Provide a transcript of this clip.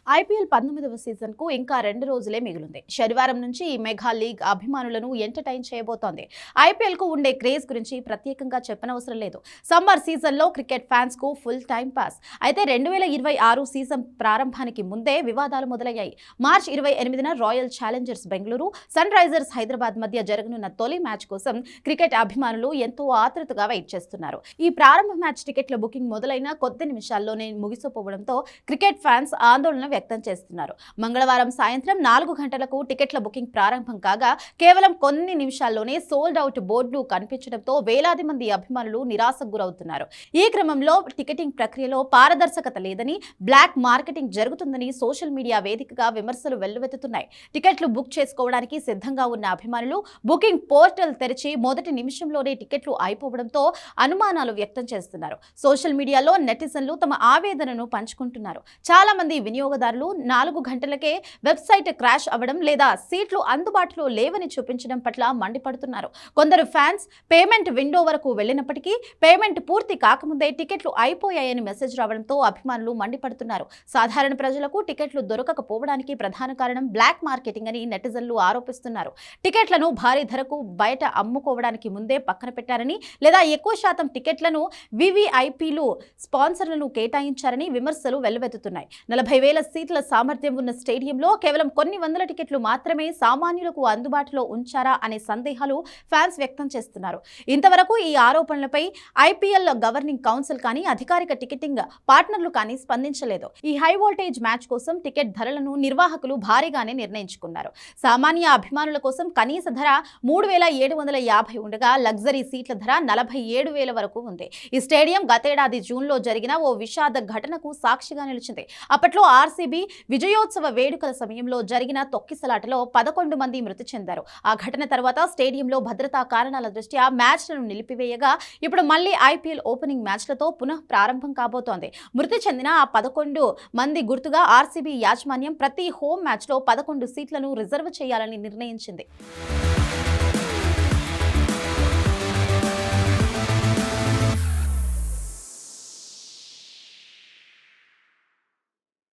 IPL 19వ సీజన్కు ఇంకా 2 రోజులే మిగిలింది. శనివారం నుంచి ఈ మెగా లీగ్ అభిమానులను ఎంటర్టైన్ చేయబోతోంది. ఐపీఎల్కు ఉండే క్రేజ్ గురించి ప్రత్యేకంగా చెప్పనవసరం లేదు. సమ్మర్ సీజన్లో క్రికెట్ ఫ్యాన్స్కు ఫుల్ టైం పాస్. అయితే 2026 సీజన్ ప్రారంభానికి ముందే వివాదాలు మొదలయ్యాయి. మార్చి 28న Royal Challengers Bengaluru, Sunrisers Hyderabad మధ్య జరగనున్న తొలి మ్యాచ్ కోసం క్రికెట్ అభిమానులు ఎంతో ఆతృతగా వెయిట్ చేస్తున్నారు. ఈ ప్రారంభ మ్యాచ్ టికెట్ల బుకింగ్ మొదలైన కొద్ది నిమిషాల్లోనే ముగిసిపోవడంతో క్రికెట్ ఫ్యాన్స్ ఆందోళన వ్యక్తం చేస్తున్నారు. మంగళవారం సాయంత్రం 4 గంటలకు టికెట్ల బుకింగ్ ప్రారంభం కాగా కేవలం కొన్ని నిమిషాల్లోనే సోల్డ్ అవుట్ బోర్డులు కనిపించడంతో వేలాది మంది అభిమానులు నిరాశకు గురవుతున్నారు. ఈ క్రమంలో టికెటింగ్ ప్రక్రియలో పారదర్శకత లేదని, బ్లాక్ మార్కెటింగ్ జరుగుతుందని సోషల్ మీడియా వేదికగా విమర్శలు వెల్లువెత్తుతున్నాయి. టికెట్లు బుక్ చేసుకోవడానికి సిద్ధంగా ఉన్న అభిమానులు బుకింగ్ పోర్టల్ తెరిచి మొదటి నిమిషంలోనే టికెట్లు అయిపోవడంతో అనుమానాలు వ్యక్తం చేస్తున్నారు. సోషల్ మీడియాలో నెటిజన్లు తమ ఆవేదనను పంచుకుంటున్నారు. చాలా మంది వినియోగదారులు 4 గంటలకే వెబ్సైట్ క్రాష్ అవ్వడం లేదా సీట్లు అందుబాటులో లేవని చూపించడం పట్ల మండిపడుతున్నారు. కొందరు ఫ్యాన్స్ పేమెంట్ విండో వరకు వెళ్లినప్పటికీ పేమెంట్ పూర్తి కాకముందే టికెట్లు అయిపోయాయని మెసేజ్ రావడంతో అభిమానులు మండిపడుతున్నారు. సాధారణ ప్రజలకు టికెట్లు దొరకకపోవడానికి ప్రధాన కారణం బ్లాక్ మార్కెటింగ్ అని నెటిజన్లు ఆరోపిస్తున్నారు. టికెట్లను భారీ ధరకు బయట అమ్ముకోవడానికి ముందే పక్కన పెట్టారని లేదా ఎక్కువ శాతం టికెట్లను వివిఐపీలు స్పాన్సర్లను కేటాయించారని విమర్శలు వెల్లువెత్తుతున్నాయి. 40,000 సీట్ల సామర్థ్యం ఉన్న స్టేడియంలో కేవలం కొన్ని వందల టికెట్లు మాత్రమే సామాన్యులకు అందుబాటులో ఉంచారా అనే సందేహాలు ఫ్యాన్స్ వ్యక్తం చేస్తున్నారు. ఇంతవరకు ఈ ఆరోపణలపై ఐపీఎల్ గవర్నింగ్ కౌన్సిల్ కానీ అధికారిక టికెటింగ్ పార్ట్నర్లు కానీ స్పందించలేదు. ఈ హై వోల్టేజ్ మ్యాచ్ కోసం టికెట్ ధరలను నిర్వాహకులు భారీగానే నిర్ణయించుకున్నారు. సామాన్య అభిమానుల కోసం కనీస ధర 3,750 ఉండగా లగ్జరీ సీట్ల ధర 47,000 వరకు ఉంది. ఈ స్టేడియం గతేడాది జూన్లో జరిగిన ఓ విషాద ఘటనకు సాక్షిగా నిలిచింది. అప్పట్లో ఆర్సీబీ విజయోత్సవ వేడుకల సమయంలో జరిగిన తొక్కిసలాటలో 11 మంది మృతి చెందారు. ఆ ఘటన తర్వాత స్టేడియంలో భద్రతా కారణాల దృష్ట్యా మ్యాచ్లను నిలిపివేయగా ఇప్పుడు మళ్లీ ఐపీఎల్ ఓపెనింగ్ మ్యాచ్లతో పునః ప్రారంభం కాబోతోంది. మృతి చెందిన ఆ 11 మంది గుర్తుగా ఆర్సీబీ యాజమాన్యం ప్రతి హోమ్ మ్యాచ్లో 11 సీట్లను రిజర్వ్ చేయాలని నిర్ణయించింది.